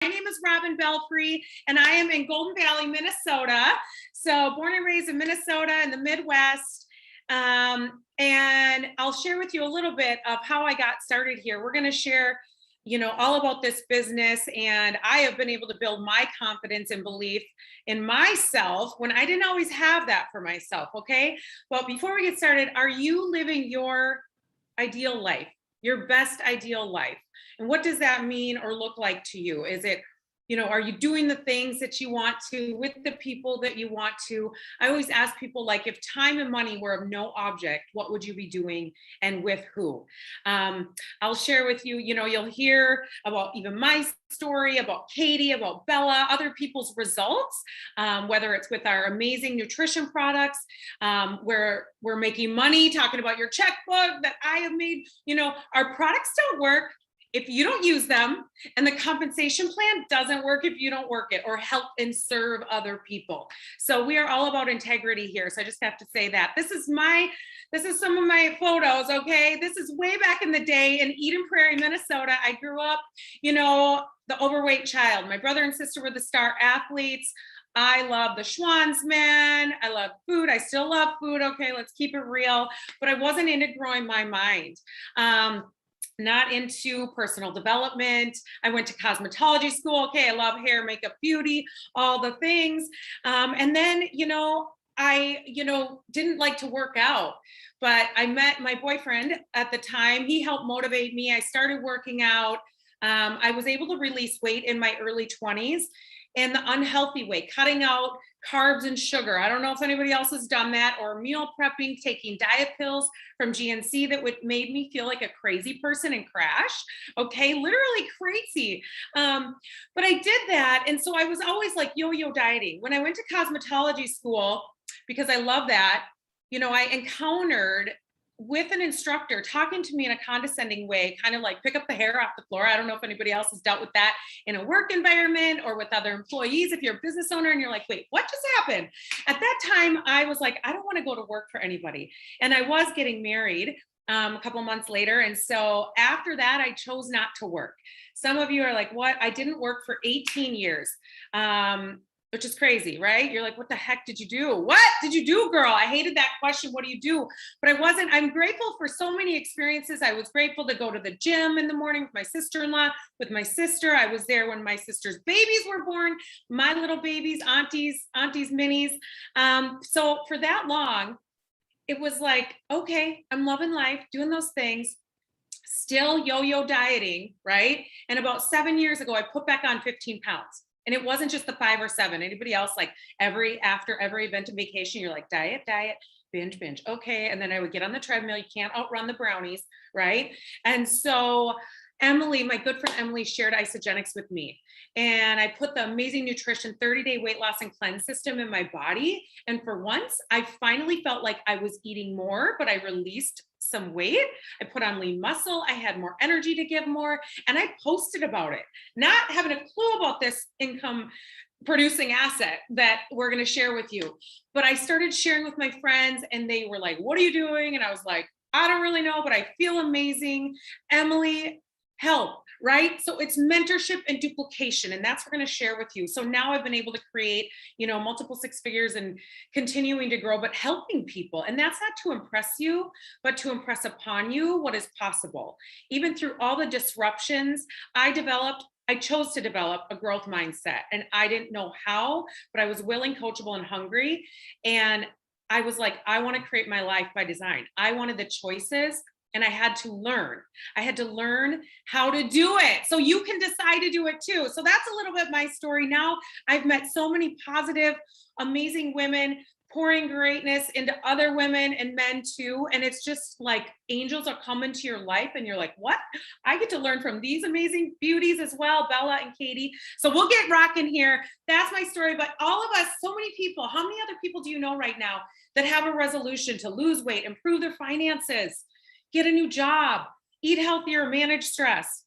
name is Robin Belfrey, and I am in Golden Valley, Minnesota. So born and raised in Minnesota in the Midwest. And I'll share with you a little bit of how I got started here. We're going to share, all about this business. And I have been able to build my confidence and belief in myself when I didn't always have that for myself. Okay. But before we get started, are you living your ideal life? Your best ideal life? And what does that mean or look like to you? Is it, are you doing the things that you want to with the people that you want to? I always ask people, like, if time and money were of no object, what would you be doing and with who? I'll share with you, you'll hear about even my story, about Katie, about Bella, other people's results, whether it's with our amazing nutrition products, where we're making money, talking about your checkbook that I have made. Our products don't work if you don't use them, and the compensation plan doesn't work if you don't work it or help and serve other people. So we are all about integrity here. So I just have to say that this is some of my photos. Okay. This is way back in the day in Eden Prairie, Minnesota. I grew up, the overweight child. My brother and sister were the star athletes. I love the Schwanzman. I love food. I still love food. Okay. Let's keep it real. But I wasn't into growing my mind. Not into personal development. I went to cosmetology school. Okay, I love hair, makeup, beauty, all the things. And then, I, didn't like to work out, but I met my boyfriend at the time. He helped motivate me. I started working out. I was able to release weight in my early 20s. And the unhealthy way, cutting out carbs and sugar. I don't know if anybody else has done that, or meal prepping, taking diet pills from GNC that made me feel like a crazy person and crash. Okay, literally crazy. But I did that. And so I was always like yo-yo dieting. When I went to cosmetology school, because I love that, I encountered with an instructor talking to me in a condescending way, kind of like pick up the hair off the floor. I don't know if anybody else has dealt with that in a work environment or with other employees. If you're a business owner and you're like, wait, what just happened? At that time, I was like, I don't want to go to work for anybody. And I was getting married a couple months later. And so after that, I chose not to work. Some of you are like, what? I didn't work for 18 years. Which is crazy, right? You're like, what the heck did you do? What did you do, girl? I hated that question. What do you do? But I'm grateful for so many experiences. I was grateful to go to the gym in the morning with my sister-in-law, with my sister. I was there when my sister's babies were born, my little babies, aunties, minis. So for that long, it was like, okay, I'm loving life, doing those things, still yo-yo dieting, right? And about 7 years ago, I put back on 15 pounds. And it wasn't just the 5 or 7. Anybody else, like after every event and vacation, you're like diet, binge. Okay. And then I would get on the treadmill. You can't outrun the brownies. Right. And so Emily, my good friend Emily, shared Isogenics with me. And I put the amazing nutrition 30-day weight loss and cleanse system in my body. And for once, I finally felt like I was eating more, but I released some weight. I put on lean muscle. I had more energy to give more. And I posted about it, not having a clue about this income producing asset that we're going to share with you. But I started sharing with my friends and they were like, what are you doing? And I was like, I don't really know, but I feel amazing. Emily, help, right? So it's mentorship and duplication. And that's what we're going to share with you. So now I've been able to create, multiple 6 figures and continuing to grow, but helping people. And that's not to impress you, but to impress upon you what is possible. Even through all the disruptions, I chose to develop a growth mindset, and I didn't know how, but I was willing, coachable, and hungry. And I was like, I want to create my life by design. I wanted the choices. And I had to learn. How to do it. So you can decide to do it too. So that's a little bit my story. Now I've met so many positive, amazing women pouring greatness into other women and men too. And it's just like angels are coming to your life and you're like, what? I get to learn from these amazing beauties as well, Bella and Katie. So we'll get rocking here. That's my story. But all of us, so many people, how many other people do you know right now that have a resolution to lose weight, improve their finances, get a new job, eat healthier, manage stress?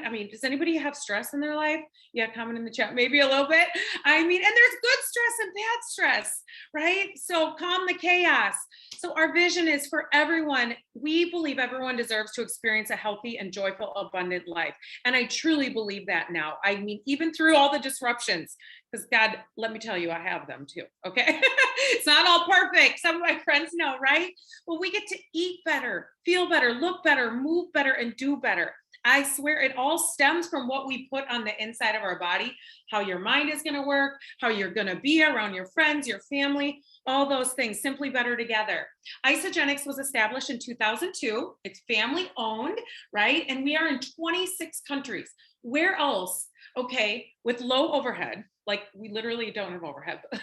I mean, does anybody have stress in their life? Yeah, comment in the chat, maybe a little bit. I mean, and there's good stress and bad stress, right? So calm the chaos. So our vision is for everyone. We believe everyone deserves to experience a healthy and joyful, abundant life. And I truly believe that now. I mean, even through all the disruptions, because God, let me tell you, I have them too, okay? It's not all perfect. Some of my friends know, right? Well, we get to eat better, feel better, look better, move better, and do better. I swear it all stems from what we put on the inside of our body, how your mind is going to work, how you're going to be around your friends, your family, all those things, simply better together. Isagenix was established in 2002. It's family owned, right? And we are in 26 countries. Where else, okay, with low overhead, like we literally don't have overhead, but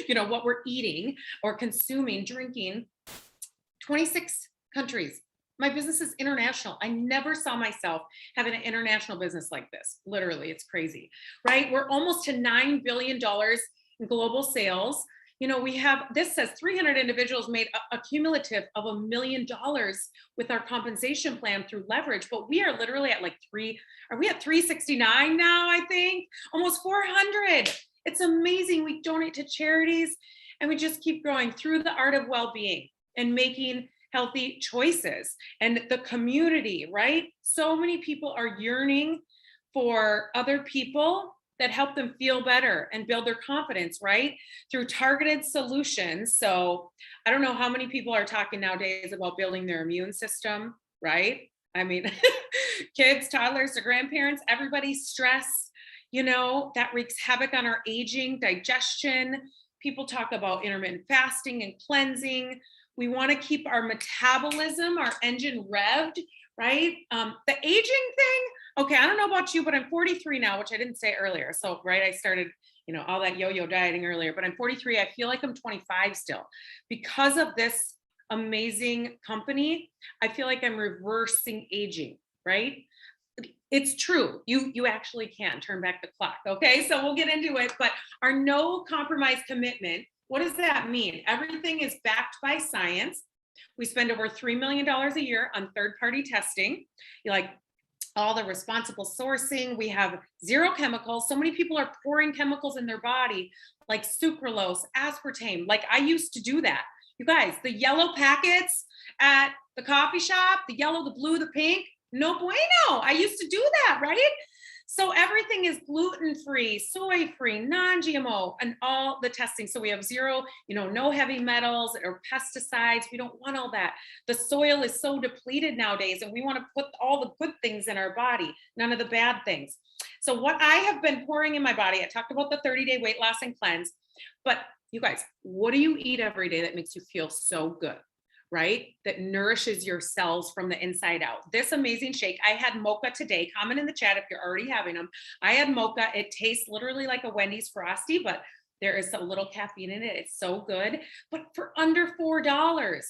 you know, what we're eating or consuming, drinking, 26 countries. My business is international. I never saw myself having an international business like this. Literally, it's crazy, right? We're almost to $9 billion in global sales. You know, we have, this says 300 individuals made a cumulative of $1 million with our compensation plan through leverage, but we are literally at like are we at 369 now, I think? Almost 400. It's amazing. We donate to charities and we just keep growing through the art of well-being and making healthy choices and the community, right? So many people are yearning for other people that help them feel better and build their confidence, right? Through targeted solutions. So I don't know how many people are talking nowadays about building their immune system, right? I mean, kids, toddlers, their grandparents, everybody's stressed, you know, that wreaks havoc on our aging, digestion. People talk about intermittent fasting and cleansing. We want to keep our metabolism, our engine revved, right? The aging thing, okay, I don't know about you, but I'm 43 now, which I didn't say earlier. So, right, I started, you know, all that yo-yo dieting earlier, but I'm 43. I feel like I'm 25 still. Because of this amazing company, I feel like I'm reversing aging, right? It's true. You actually can turn back the clock, okay? So we'll get into it, but our no compromise commitment, what does that mean? Everything is backed by science. We spend over $3 million a year on third-party testing, like all the responsible sourcing. We have zero chemicals. So many people are pouring chemicals in their body, like sucralose, aspartame. Like I used to do that. You guys, the yellow packets at the coffee shop, the yellow, the blue, the pink, no bueno. I used to do that, right? So everything is gluten-free, soy-free, non-GMO, and all the testing. So we have zero, you know, no heavy metals or pesticides. We don't want all that. The soil is so depleted nowadays, and we want to put all the good things in our body, none of the bad things. So what I have been pouring in my body, I talked about the 30-day weight loss and cleanse, but you guys, what do you eat every day that makes you feel so good? Right? That nourishes your cells from the inside out. This amazing shake, I had mocha today. Comment in the chat if you're already having them. I had mocha. It tastes literally like a Wendy's Frosty, but there is a little caffeine in it. It's so good, but for under $4.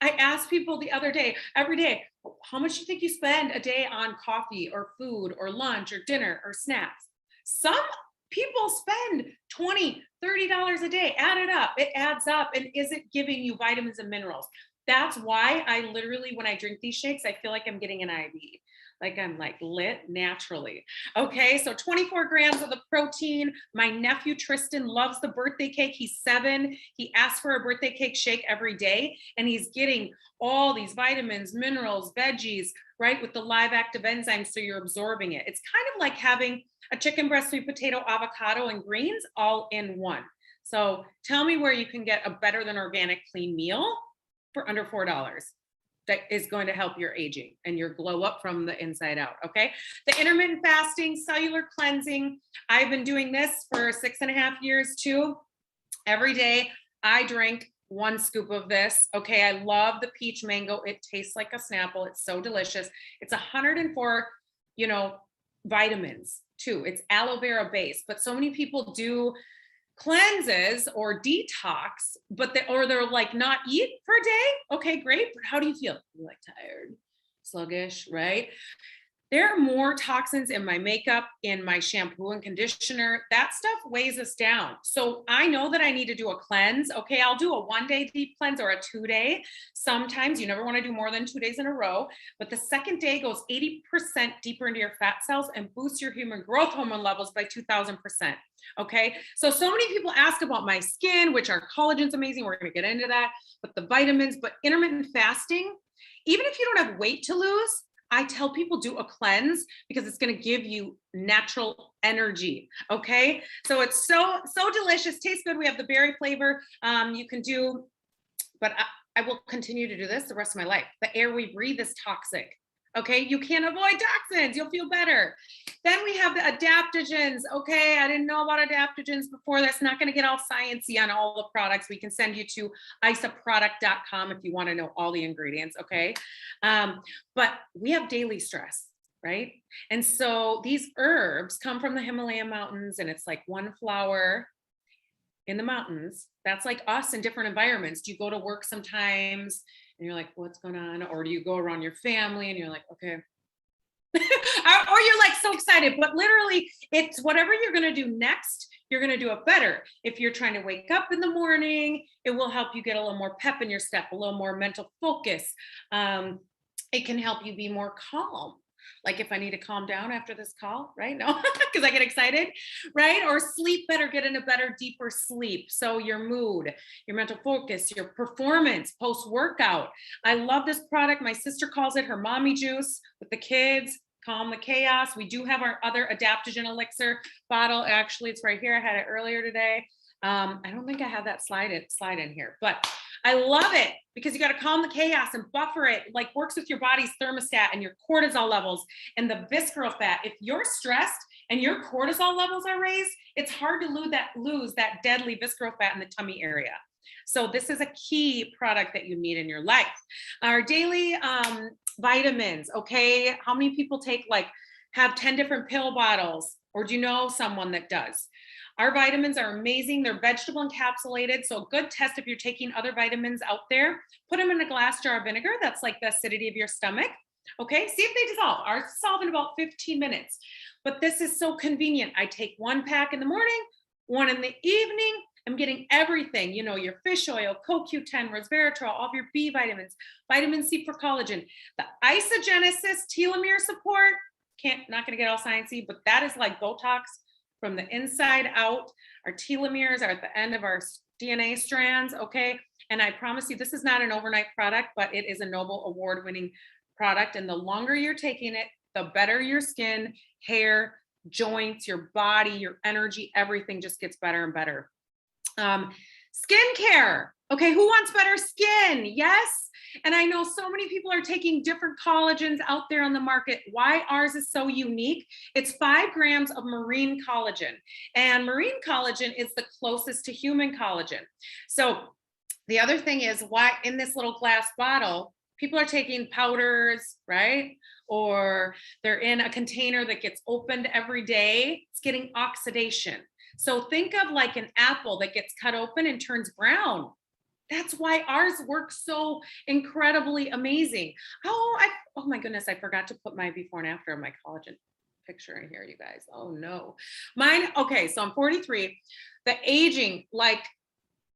I asked people the other day, every day, how much do you think you spend a day on coffee or food or lunch or dinner or snacks? Some people spend $20, $30 a day. Add it up. It adds up. And is it giving you vitamins and minerals? That's why I literally, when I drink these shakes, I feel like I'm getting an IV. Like I'm like lit naturally. Okay, so 24 grams of the protein. My nephew Tristan loves the birthday cake. He's 7. He asks for a birthday cake shake every day, and he's getting all these vitamins, minerals, veggies, right, with the live active enzymes, so you're absorbing it. It's kind of like having a chicken breast, sweet potato, avocado, and greens all in one. So tell me where you can get a better than organic clean meal for under $4 that is going to help your aging and your glow up from the inside out, okay? The intermittent fasting, cellular cleansing, I've been doing this for 6.5 years too. Every day I drink 1 scoop of this, okay? I love the peach mango. It tastes like a Snapple. It's so delicious. It's 104, you know, vitamins too. It's aloe vera based, but so many people do cleanses or detox, but they're like not eat for a day. Okay, great. But how do you feel? You're like tired, sluggish, right? There are more toxins in my makeup, in my shampoo and conditioner. That stuff weighs us down. So I know that I need to do a cleanse. Okay, I'll do a 1-day deep cleanse or a 2-day. Sometimes you never want to do more than 2 days in a row. But the second day goes 80% deeper into your fat cells and boosts your human growth hormone levels by 2000%. Okay, so many people ask about my skin, which our collagen's amazing. We're going to get into that, but the vitamins, but intermittent fasting, even if you don't have weight to lose, I tell people do a cleanse because it's going to give you natural energy. Okay. So it's so delicious. Tastes good. We have the berry flavor. You can do, but I will continue to do this the rest of my life. The air we breathe is toxic. Okay. You can't avoid toxins. You'll feel better. Then we have the adaptogens. Okay. I didn't know about adaptogens before. That's not going to get all sciencey on all the products. We can send you to isaproduct.com if you want to know all the ingredients. Okay. But we have daily stress, right? And so these herbs come from the Himalayan mountains, and it's like one flower in the mountains. That's like us in different environments. Do you go to work sometimes and you're like, what's going on? Or do you go around your family and you're like, okay. Or you're like so excited, but literally it's whatever you're going to do next, you're going to do it better. If you're trying to wake up in the morning, it will help you get a little more pep in your step, a little more mental focus. It can help you be more calm. Like if I need to calm down after this call, right? No, because I get excited, right? Or sleep better, get into better, deeper sleep. So your mood, your mental focus, your performance post-workout. I love this product. My sister calls it her mommy juice with the kids, calm the chaos. We do have our other adaptogen elixir bottle. Actually, it's right here. I had it earlier today. I don't think I have that slide in here, but I love it because you got to calm the chaos and buffer it, like works with your body's thermostat and your cortisol levels and the visceral fat. If you're stressed and your cortisol levels are raised, it's hard to lose that deadly visceral fat in the tummy area. So this is a key product that you need in your life. Our daily vitamins, okay? How many people have 10 different pill bottles, or do you know someone that does? Our vitamins are amazing. They're vegetable encapsulated. So a good test if you're taking other vitamins out there, put them in a glass jar of vinegar. That's like the acidity of your stomach. Okay, see if they dissolve. Ours dissolve in about 15 minutes. But this is so convenient. I take 1 pack in the morning, 1 in the evening. I'm getting everything, your fish oil, CoQ10, resveratrol, all of your B vitamins, vitamin C for collagen, the isogenesis telomere support. Not going to get all sciencey, but that is like Botox from the inside out. Our telomeres are at the end of our DNA strands, okay? And I promise you, this is not an overnight product, but it is a Nobel Award-winning product. And the longer you're taking it, the better your skin, hair, joints, your body, your energy, everything just gets better and better. Skincare. Okay, who wants better skin? Yes. And I know so many people are taking different collagens out there on the market. Why ours is so unique? It's 5 grams of marine collagen. And marine collagen is the closest to human collagen. So the other thing is why in this little glass bottle, people are taking powders, right? Or they're in a container that gets opened every day. It's getting oxidation. So think of like an apple that gets cut open and turns brown. That's why ours works so incredibly amazing. Oh my goodness, I forgot to put my before and after of my collagen picture in here, you guys. Oh no. Mine, okay, so I'm 43. The aging,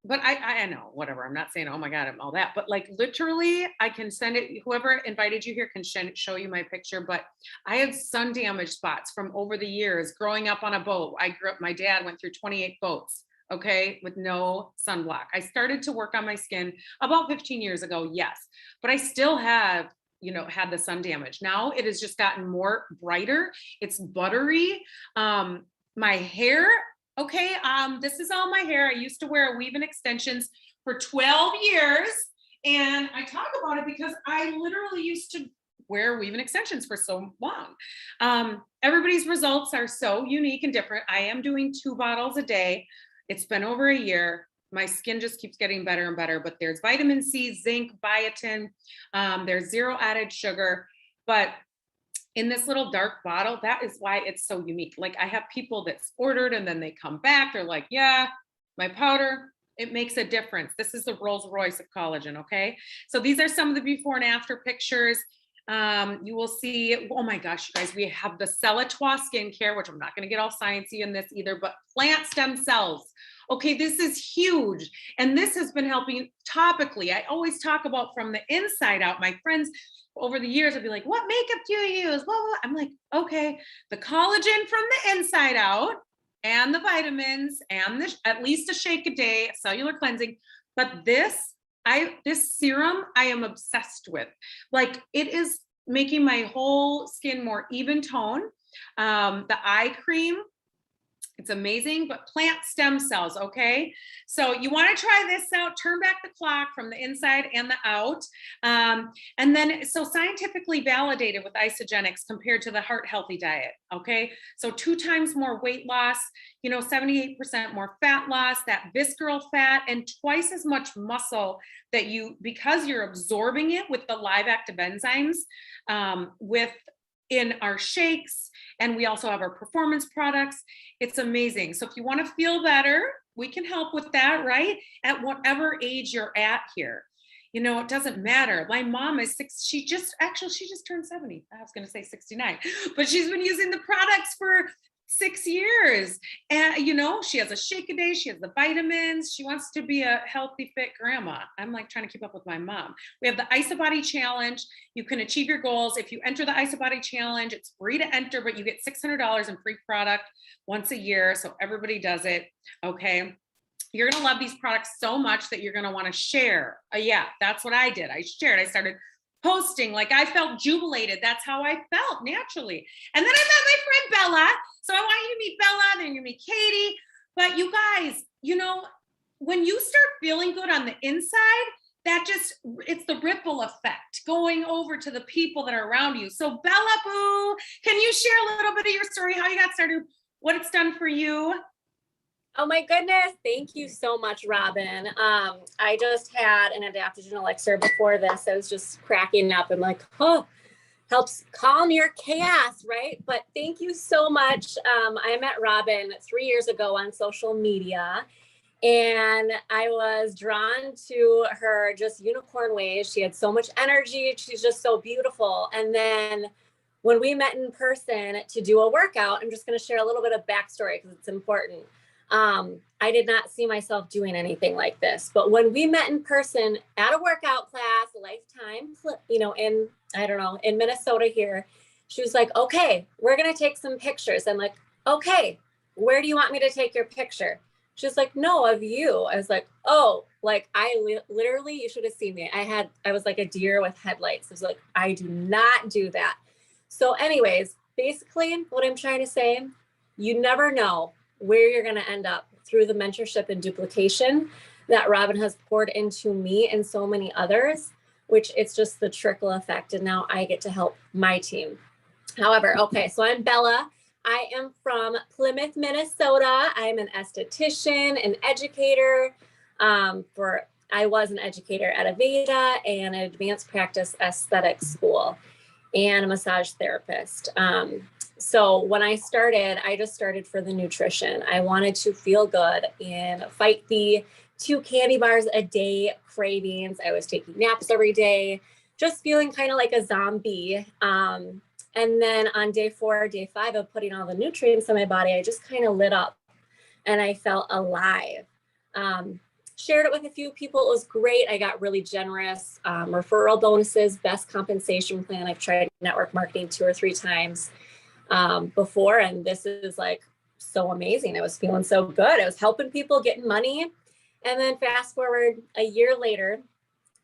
but I know, whatever. I'm not saying, oh my God, I'm all that, but like literally I can send it, whoever invited you here can show you my picture, but I have sun damage spots from over the years growing up on a boat. My dad went through 28 boats, okay, with no sunblock. I started to work on my skin about 15 years ago, yes, but I still have, had the sun damage. Now it has just gotten more brighter. It's buttery. My hair, okay, this is all my hair. I used to wear weave-in extensions for 12 years. And I talk about it because I literally used to wear weave-in extensions for so long. Everybody's results are so unique and different. I am doing 2 bottles a day. It's been over a year. My skin just keeps getting better and better, but there's vitamin C, zinc, biotin. There's 0 added sugar, but in this little dark bottle, that is why it's so unique. Like I have people that's ordered and then they come back. They're like, yeah, my powder, it makes a difference. This is the Rolls Royce of collagen. Okay. So these are some of the before and after pictures. You will see, oh my gosh, you guys, we have the Celatoire skincare, which I'm not going to get all sciencey in this either, but plant stem cells. Okay, this is huge. And this has been helping topically. I always talk about from the inside out. My friends over the years will be like, what makeup do you use? Blah, blah, blah. I'm like, okay, the collagen from the inside out and the vitamins and at least a shake a day, cellular cleansing. But this serum I am obsessed with. Like, it is making my whole skin more even tone. The eye cream, it's amazing, but plant stem cells, okay? So you want to try this out, turn back the clock from the inside and the out. And then, so scientifically validated with isogenics compared to the heart healthy diet, okay? So 2 times more weight loss, 78% more fat loss, that visceral fat, and twice as much muscle that because you're absorbing it with the live active enzymes, in our shakes, and we also have our performance products. It's amazing. So if you want to feel better, we can help with that, right? At whatever age you're at here. It doesn't matter. My mom is she just turned 70. I was going to say 69, but she's been using the products for 6 years. And, she has a shake a day. She has the vitamins. She wants to be a healthy, fit grandma. I'm like trying to keep up with my mom. We have the IsoBody Challenge. You can achieve your goals. If you enter the IsoBody Challenge, it's free to enter, but you get $600 in free product once a year. So everybody does it. Okay. You're going to love these products so much that you're going to want to share. Yeah, that's what I did. I shared. I started posting, like I felt jubilated. That's how I felt naturally. And then I met my friend Bella. So I want you to meet Bella, then you meet Katie. But you guys, when you start feeling good on the inside, it's the ripple effect going over to the people that are around you. So Bella Boo, can you share a little bit of your story, how you got started, what it's done for you? Oh my goodness. Thank you so much, Robin. I just had an adaptogen elixir before this. I was just cracking up and like, oh, helps calm your chaos, right? But thank you so much. I met Robin 3 years ago on social media, and I was drawn to her just unicorn ways. She had so much energy. She's just so beautiful. And then when we met in person to do a workout, I'm just going to share a little bit of backstory because it's important. I did not see myself doing anything like this, but when we met in person at a workout class, Lifetime, in Minnesota here, she was like, okay, we're going to take some pictures. I'm like, okay, where do you want me to take your picture? She's like, no, of you. I was like, oh, like literally, you should have seen me. I was like a deer with headlights. I was like, I do not do that. So anyways, basically what I'm trying to say, you never know where you're going to end up through the mentorship and duplication that Robin has poured into me and so many others, which it's just the trickle effect. And now I get to help my team. However, okay, so I'm Bella. I am from Plymouth, Minnesota. I'm an esthetician, an educator. I was an educator at Aveda and an advanced practice aesthetics school, and a massage therapist. So when I just started for the nutrition. I wanted to feel good and fight the 2 candy bars a day cravings. I was taking naps every day, just feeling kind of like a zombie. And then on day 4, day 5 of putting all the nutrients in my body, I just kind of lit up and I felt alive. Shared it with a few people. It was great. I got really generous referral bonuses, best compensation plan. I've tried network marketing 2 or 3 times before, and this is like so amazing. I was feeling so good. I was helping people, getting money. And then fast forward a year later,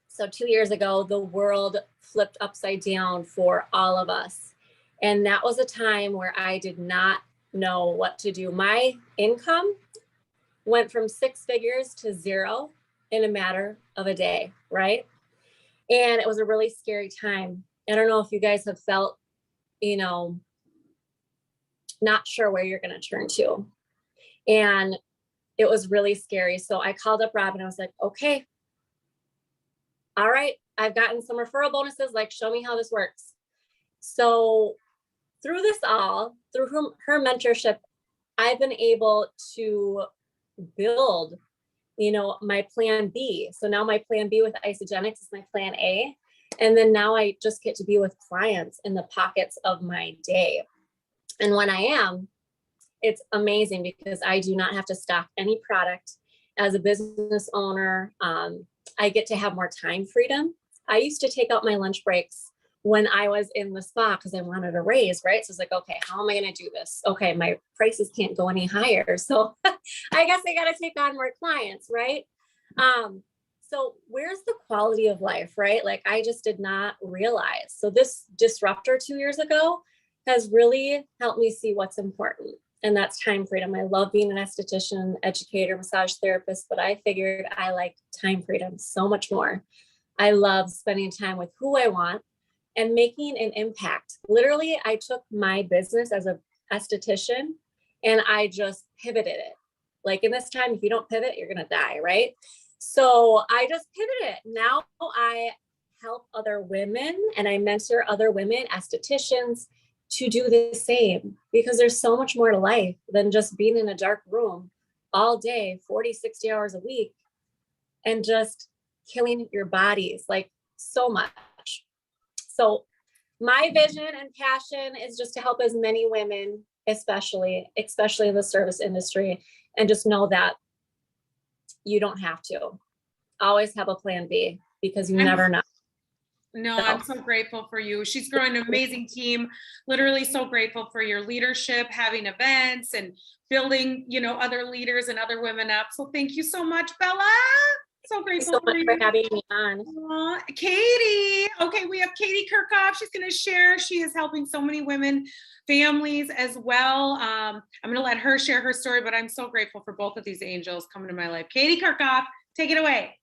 so 2 years ago, the world flipped upside down for all of us. And that was a time where I did not know what to do. My income went from 6 figures to 0 in a matter of a day, right? And it was a really scary time. I don't know if you guys have felt, not sure where you're going to turn to. And it was really scary. So I called up Robin. I was like, okay, all right, I've gotten some referral bonuses. Like, show me how this works. So through this all, through her mentorship, I've been able to build, my plan B. So now my plan B with Isogenics is my plan A. And then now I just get to be with clients in the pockets of my day. And when I am, it's amazing because I do not have to stock any product. As a business owner, I get to have more time freedom. I used to take out my lunch breaks when I was in the spa because I wanted a raise, right? So it's like, okay, how am I going to do this? Okay, my prices can't go any higher. So I guess I got to take on more clients, right? So where's the quality of life, right? Like I just did not realize. So this disruptor 2 years ago has really helped me see what's important. And that's time freedom. I love being an esthetician, educator, massage therapist, but I figured I like time freedom so much more. I love spending time with who I want and making an impact. Literally, I took my business as an esthetician and I just pivoted it. Like in this time, if you don't pivot, you're going to die, right? So I just pivoted. Now I help other women and I mentor other women, estheticians, to do the same because there's so much more to life than just being in a dark room all day, 40, 60 hours a week, and just killing your bodies, like so much. So my vision and passion is just to help as many women, especially in the service industry, and just know that you don't have to always have a plan B because you never know. No, I'm so grateful for you. She's growing an amazing team. Literally so grateful for your leadership, having events and building, other leaders and other women up. So thank you so much, Bella. So grateful so much for having me on. Katie. Okay, we have Katie Kirckof. She's going to share. She is helping so many women, families as well. I'm going to let her share her story, but I'm so grateful for both of these angels coming to my life. Katie Kirckof, take it away.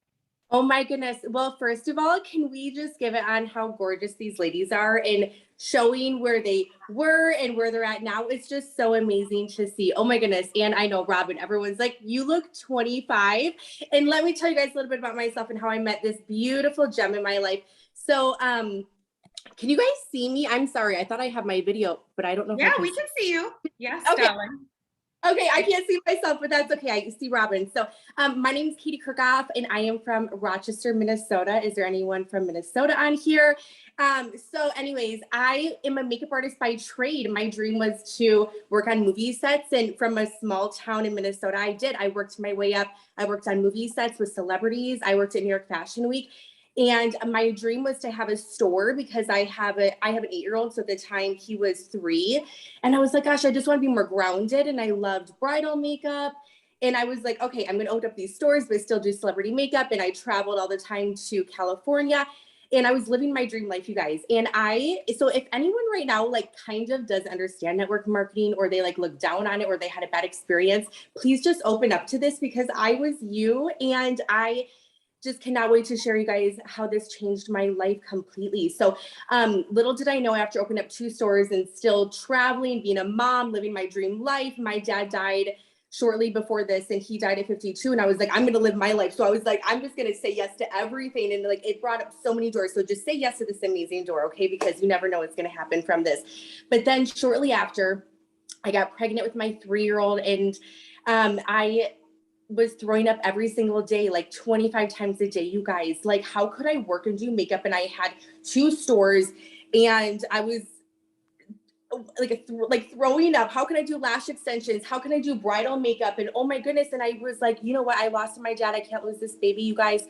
Oh my goodness. Well, first of all, can we just give it on how gorgeous these ladies are and showing where they were and where they're at now? It's just so amazing to see. Oh my goodness. And I know, Robin, everyone's like, you look 25. And let me tell you guys a little bit about myself and how I met this beautiful gem in my life. So, can you guys see me? I'm sorry. I thought I have my video, but I don't know. Yeah, we can see you. Yes, okay. Darling. Okay, I can't see myself, but that's okay. I see Robin. So my name is Katie Kirckof, and I am from Rochester, Minnesota. Is there anyone from Minnesota on here? So anyways, I am a makeup artist by trade. My dream was to work on movie sets, and from a small town in Minnesota, I did. I worked my way up. I worked on movie sets with celebrities. I worked at New York Fashion Week. And my dream was to have a store because I have an 8-year-old. So at the time he was 3. And I was like, gosh, I just want to be more grounded. And I loved bridal makeup. And I was like, okay, I'm going to open up these stores, but still do celebrity makeup. And I traveled all the time to California. And I was living my dream life, you guys. And so if anyone right now, like kind of does understand network marketing, or they like look down on it, or they had a bad experience, please just open up to this because I was you. And I just cannot wait to share you guys how this changed my life completely. So little did I know, after opening up 2 stores and still traveling, being a mom, living my dream life, my dad died shortly before this and he died at 52. And I was like, I'm going to live my life. So I was like, I'm just going to say yes to everything. And like, it brought up so many doors. So just say yes to this amazing door. Okay. Because you never know what's going to happen from this. But then shortly after, I got pregnant with my 3-year-old, and I was throwing up every single day, like 25 times a day, you guys. Like, how could I work and do makeup? And I had 2 stores and I was like throwing up. How can I do lash extensions? How can I do bridal makeup? And oh my goodness. And I was like, you know what? I lost my dad. I can't lose this baby, you guys.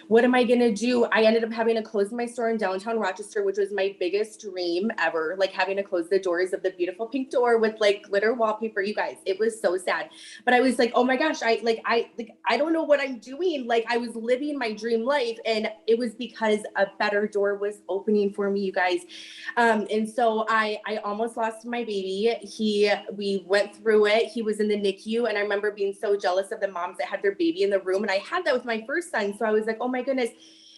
What am I going to do? I ended up having to close my store in downtown Rochester, which was my biggest dream ever. Like having to close the doors of the beautiful pink door with like glitter wallpaper, you guys. It was so sad. But I was like, oh my gosh, I don't know what I'm doing. Like I was living my dream life, and it was because a better door was opening for me, you guys. And so I almost lost my baby. We went through it. He was in the NICU, and I remember being so jealous of the moms that had their baby in the room. And I had that with my first son. So I was like, oh my goodness.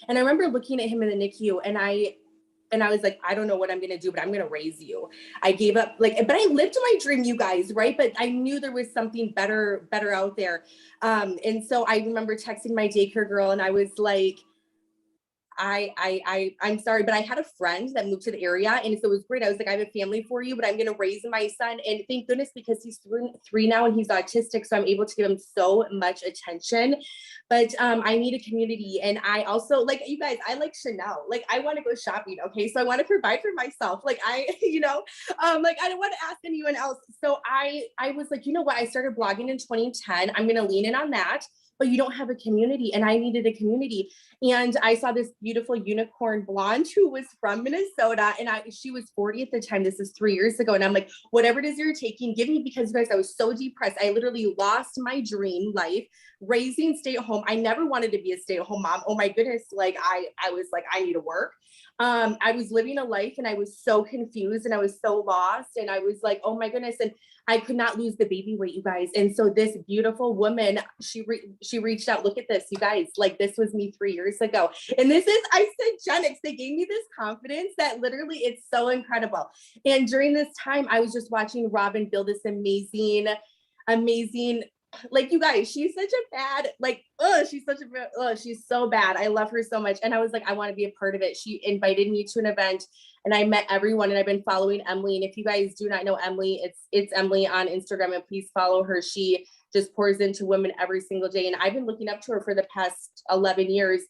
And I remember looking at him in the NICU, and I was like, I don't know what I'm going to do, but I'm going to raise you. I gave up, but I lived my dream, you guys, right? But I knew there was something better out there. And so I remember texting my daycare girl, and I was like, I'm sorry, but I had a friend that moved to the area, and so it was great. I was like, I have a family for you, but I'm going to raise my son. And thank goodness, because he's three now and he's autistic, so I'm able to give him so much attention. But I need a community. And I also, like, you guys, I like Chanel. Like, I want to go shopping. Okay. So I want to provide for myself. Like, like, I don't want to ask anyone else. So I was like, you know what? I started blogging in 2010. I'm going to lean in on that. But you don't have a community, and I needed a community. And I saw this beautiful unicorn blonde who was from Minnesota, and she was 40 at the time. This is 3 years ago. And I'm like, whatever it is you're taking, give me, because you guys, I was so depressed. I literally lost my dream life raising stay at home. I never wanted to be a stay at home mom. Oh my goodness. Like I was like, I need to work. I was living a life and I was so confused and I was so lost. And I was like, oh my goodness. And I could not lose the baby weight, you guys. And so this beautiful woman, she reached out. Look at this, you guys. Like, this was me 3 years ago. And this is Isogenics. They gave me this confidence that literally it's so incredible. And during this time, I was just watching Robin build this amazing, like, you guys, she's such a bad, like, she's so bad. I love her so much. And I was like, I want to be a part of it. She invited me to an event and I met everyone, and I've been following Emily. And if you guys do not know Emily, it's Emily on Instagram, and please follow her. She just pours into women every single day. And I've been looking up to her for the past 11 years.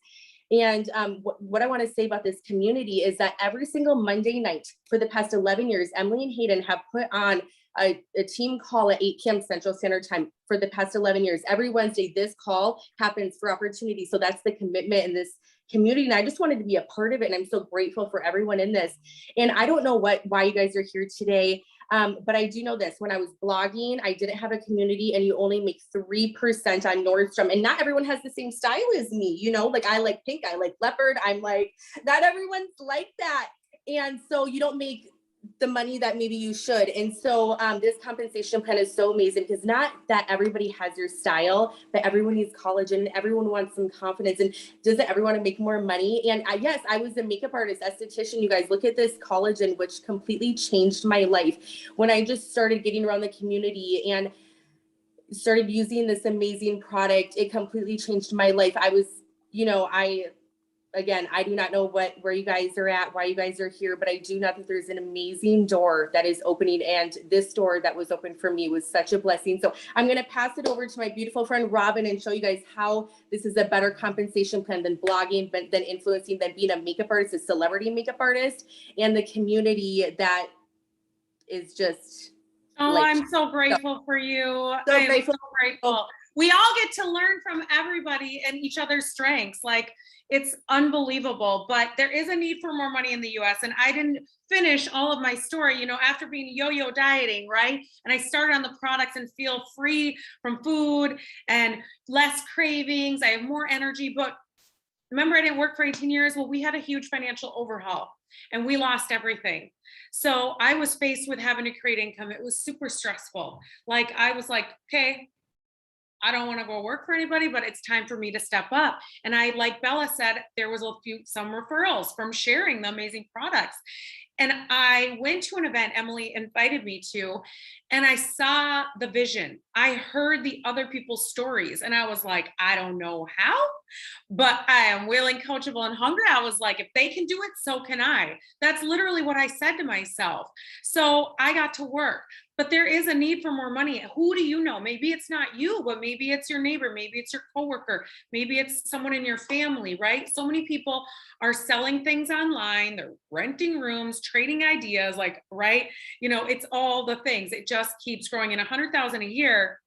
And what I want to say about this community is that every single Monday night for the past 11 years, Emily and Hayden have put on a team call at 8 p.m. Central Standard Time for the past 11 years. Every Wednesday, this call happens for opportunity. So that's the commitment in this community. And I just wanted to be a part of it. And I'm so grateful for everyone in this. And I don't know why you guys are here today. But I do know this: when I was blogging, I didn't have a community, and you only make 3% on Nordstrom. And not everyone has the same style as me. You know, like, I like pink, I like leopard. I'm like, not everyone's like that. And so you don't make the money that maybe you should. And so this compensation plan is so amazing, because not that everybody has your style, but everyone needs collagen. Everyone wants some confidence. And doesn't everyone want to make more money? And yes, I was a makeup artist, esthetician. You guys, look at this collagen, which completely changed my life. When I just started getting around the community and started using this amazing product, it completely changed my life. I was, again, I do not know where you guys are at, why you guys are here, but I do know that there's an amazing door that is opening. And this door that was open for me was such a blessing. So I'm going to pass it over to my beautiful friend, Robin, and show you guys how this is a better compensation plan than blogging, than influencing, than being a makeup artist, a celebrity makeup artist, and the community that is just. Oh, I'm so grateful for you. So I'm grateful. so grateful. We all get to learn from everybody and each other's strengths. Like, it's unbelievable, but there is a need for more money in the US. And I didn't finish all of my story, after being yo-yo dieting, right? And I started on the products and feel free from food and less cravings. I have more energy. But remember, I didn't work for 18 years. Well, we had a huge financial overhaul and we lost everything. So I was faced with having to create income. It was super stressful. Like, I was like, okay, I don't want to go work for anybody, but it's time for me to step up. And I, like Bella said, there was some referrals from sharing the amazing products. And I went to an event Emily invited me to, and I saw the vision. I heard the other people's stories, and I was like, I don't know how, but I am willing, coachable, and hungry. I was like, if they can do it, so can I. That's literally what I said to myself. So I got to work. But there is a need for more money. Who do you know? Maybe it's not you, but maybe it's your neighbor. Maybe it's your coworker. Maybe it's someone in your family, right? So many people are selling things online. They're renting rooms, trading ideas, like, right? It's all the things. It just keeps growing. In 100,000 a year,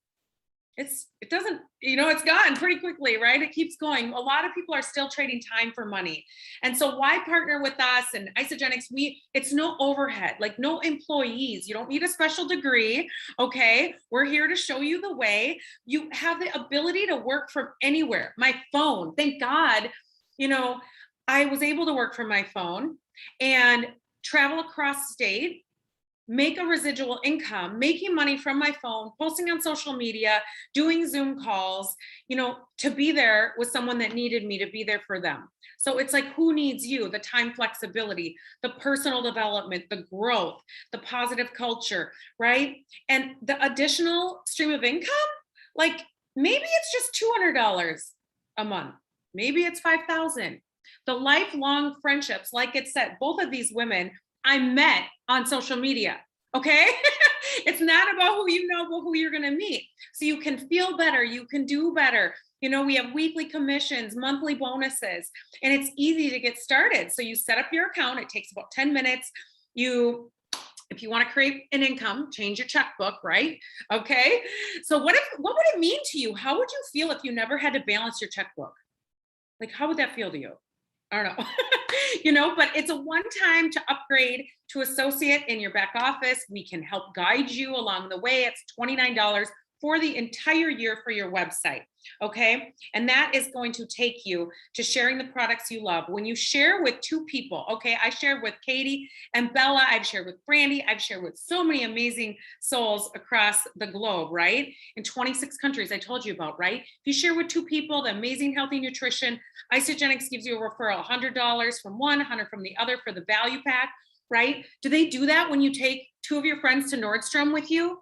it doesn't, it's gone pretty quickly, right? It keeps going. A lot of people are still trading time for money. And so why partner with us and Isogenics? It's no overhead, like no employees. You don't need a special degree. Okay. We're here to show you the way. You have the ability to work from anywhere. My phone, thank God, I was able to work from my phone and travel across state, make a residual income, making money from my phone, posting on social media, doing Zoom calls, to be there with someone that needed me to be there for them. So it's like, who needs you? The time flexibility, the personal development, the growth, the positive culture, right? And the additional stream of income, like, maybe it's just $200 a month. Maybe it's $5,000. The lifelong friendships, like it said, both of these women I met on social media. Okay. It's not about who you know, but who you're going to meet. So you can feel better. You can do better. You know, we have weekly commissions, monthly bonuses, and it's easy to get started. So you set up your account. It takes about 10 minutes. If you want to create an income, change your checkbook, right? Okay. So what would it mean to you? How would you feel if you never had to balance your checkbook? Like, how would that feel to you? I don't know. You know, but it's a one-time to upgrade to associate in your back office. We can help guide you along the way. It's $29 for the entire year for your website. Okay. And that is going to take you to sharing the products you love. When you share with two people, okay, I shared with Katie and Bella, I've shared with Brandy, I've shared with so many amazing souls across the globe, right? In 26 countries I told you about, right? If you share with two people, the amazing healthy nutrition, Isagenix gives you a referral, $100 from one, $100 from the other for the value pack, right? Do they do that when you take two of your friends to Nordstrom with you?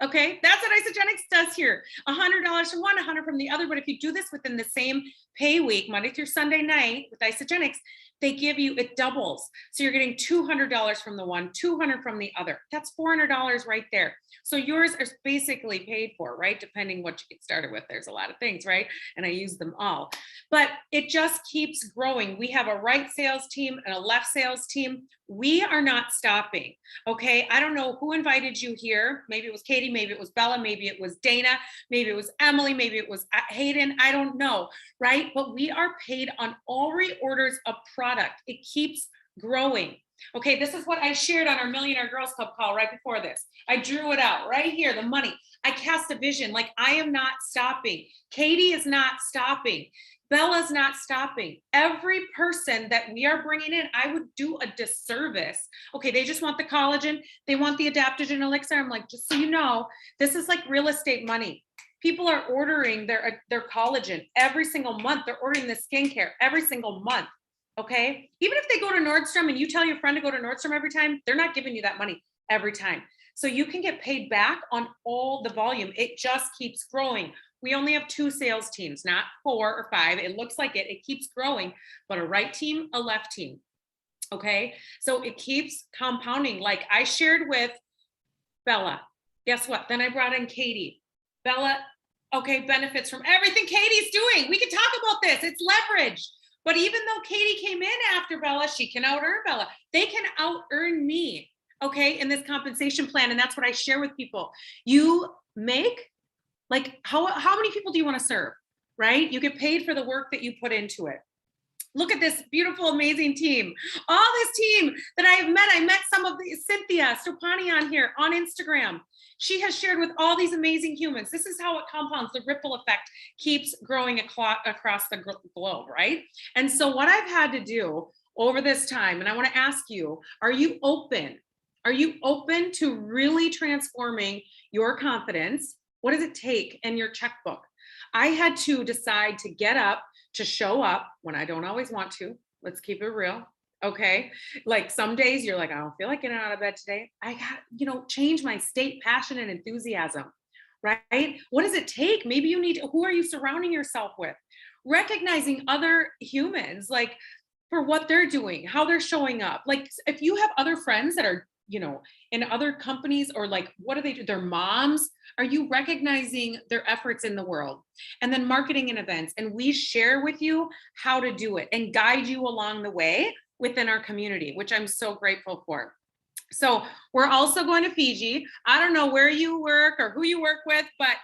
Okay, that's what Isagenix does here. $100 from one, $100 from the other. But if you do this within the same pay week, Monday through Sunday night with Isagenix, they give you, it doubles. So you're getting $200 from the one, $200 from the other. That's $400 right there. So yours are basically paid for, right? Depending what you get started with. There's a lot of things, right? And I use them all. But it just keeps growing. We have a right sales team and a left sales team. We are not stopping. Okay. I don't know who invited you here. Maybe it was Katie, maybe it was Bella, maybe it was Dana, maybe it was Emily, maybe it was Hayden. I don't know. Right. But we are paid on all reorders of product. It keeps growing. Okay, this is what I shared on our Millionaire Girls Club call right before this. I drew it out right here, the money. I cast a vision like I am not stopping. Katie is not stopping. Bella's not stopping. Every person that we are bringing in, I would do a disservice. Okay, they just want the collagen. They want the adaptogen elixir. I'm like, just so you know, this is like real estate money. People are ordering their collagen every single month. They're ordering the skincare every single month. Okay. Even if they go to Nordstrom and you tell your friend to go to Nordstrom every time, they're not giving you that money every time. So you can get paid back on all the volume. It just keeps growing. We only have 2 sales teams, not 4 or 5. It looks like it keeps growing, but a right team, a left team. Okay. So it keeps compounding. Like I shared with Bella. Guess what? Then I brought in Katie. Bella, okay, benefits from everything Katie's doing. We can talk about this. It's leverage. But even though Katie came in after Bella, she can out-earn Bella. They can out-earn me, okay, in this compensation plan. And that's what I share with people. You make, like, how many people do you want to serve, right? You get paid for the work that you put into it. Look at this beautiful, amazing team. All this team that I've met. I met some of the Cynthia Stopani on here on Instagram. She has shared with all these amazing humans. This is how it compounds. The ripple effect keeps growing across the globe, right? And so what I've had to do over this time, and I want to ask you, are you open? Are you open to really transforming your confidence? What does it take in your checkbook? I had to decide to get up, to show up when I don't always want to. Let's keep it real. Okay. Like some days you're like, I don't feel like getting out of bed today. I got, change my state, passion, and enthusiasm, right? What does it take? Maybe you need, who are you surrounding yourself with? Recognizing other humans, like for what they're doing, how they're showing up. Like if you have other friends that are, in other companies, or like, what do they do? Their moms. Are you recognizing their efforts in the world? And then marketing and events. And we share with you how to do it and guide you along the way within our community, which I'm so grateful for. So we're also going to Fiji. I don't know where you work or who you work with, but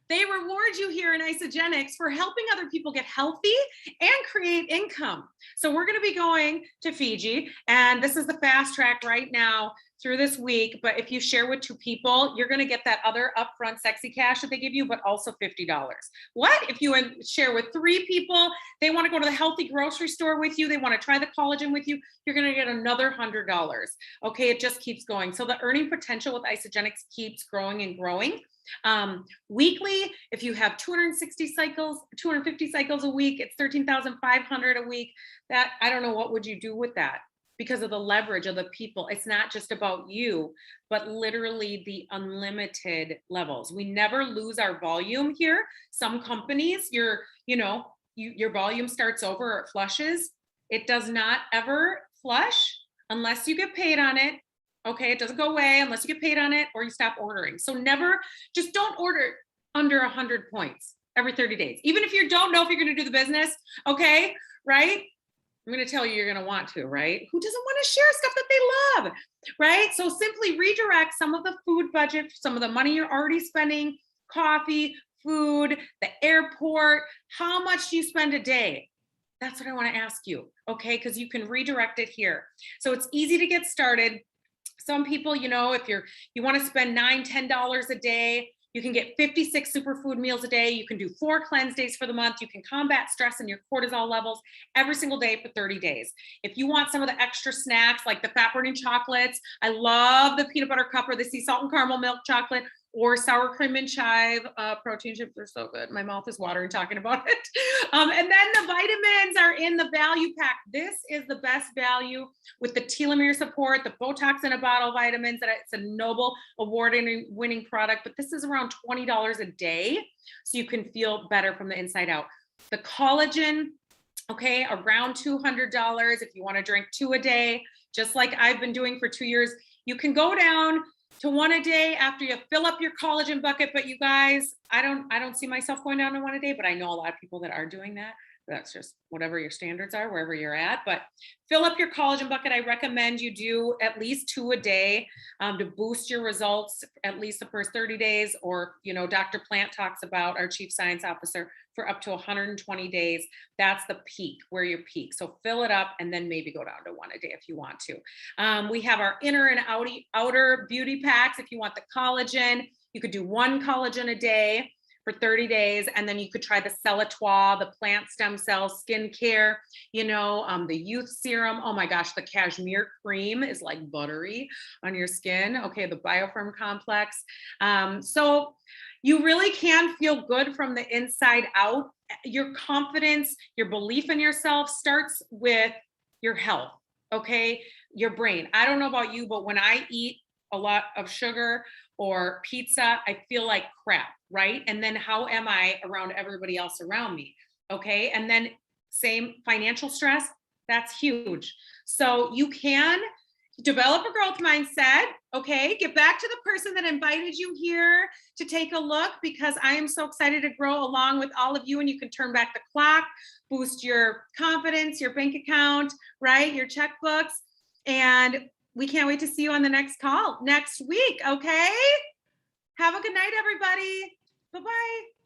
they reward you here in Isagenix for helping other people get healthy and create income. So we're going to be going to Fiji, and this is the fast track right now through this week. But if you share with 2 people, you're going to get that other upfront sexy cash that they give you, but also $50. What if you share with 3 people? They want to go to the healthy grocery store with you. They want to try the collagen with you. You're going to get another $100. Okay. It just keeps going. So the earning potential with Isagenix keeps growing and growing. Weekly, if you have 250 cycles a week, it's 13,500 a week. That, I don't know, what would you do with that? Because of the leverage of the people. It's not just about you, but literally the unlimited levels. We never lose our volume here. Some companies, your volume starts over or it flushes. It does not ever flush unless you get paid on it. Okay, it doesn't go away unless you get paid on it or you stop ordering. So just don't order under 100 points every 30 days. Even if you don't know if you're going to do the business, okay, right? I'm going to tell you you're going to want to, right? Who doesn't want to share stuff that they love, right? So simply redirect some of the food budget, some of the money you're already spending, coffee, food, the airport. How much do you spend a day? That's what I want to ask you, okay? Because you can redirect it here. So it's easy to get started. Some people, if you want to spend $9, $10 a day, you can get 56 superfood meals a day. You can do 4 cleanse days for the month. You can combat stress and your cortisol levels every single day for 30 days. If you want some of the extra snacks, like the fat burning chocolates, I love the peanut butter cup or the sea salt and caramel milk chocolate, or sour cream and chive protein chips are so good. My mouth is watering talking about it. And then the vitamins are in the value pack. This is the best value with the telomere support, the Botox in a bottle vitamins. That it's a Nobel award-winning product, but this is around $20 a day, so you can feel better from the inside out. The collagen, okay, around $200 if you want to drink 2 a day, just like I've been doing for 2 years. You can go down to 1 a day after you fill up your collagen bucket. But you guys, I don't see myself going down to 1 a day, but I know a lot of people that are doing that. That's just whatever your standards are, wherever you're at. But fill up your collagen bucket. I recommend you do at least 2 a day to boost your results at least the first 30 days. Or, Dr. Plant talks about, our chief science officer, for up to 120 days. That's the peak, where you peak. So fill it up and then maybe go down to 1 a day if you want to. We have our inner and outer beauty packs. If you want the collagen, you could do 1 collagen a day for 30 days. And then you could try the Celatois, the plant stem cells, skincare, the youth serum. Oh my gosh, the cashmere cream is like buttery on your skin. Okay, the biofirm complex. So you really can feel good from the inside out. Your confidence, your belief in yourself starts with your health, okay? Your brain. I don't know about you, but when I eat a lot of sugar or pizza, I feel like crap, right? And then how am I around everybody else around me? Okay. And then same financial stress, that's huge. So you can develop a growth mindset. Okay. Get back to the person that invited you here to take a look, because I am so excited to grow along with all of you. And you can turn back the clock, boost your confidence, your bank account, right? Your checkbooks. And we can't wait to see you on the next call next week. Okay. Have a good night, everybody. Bye-bye.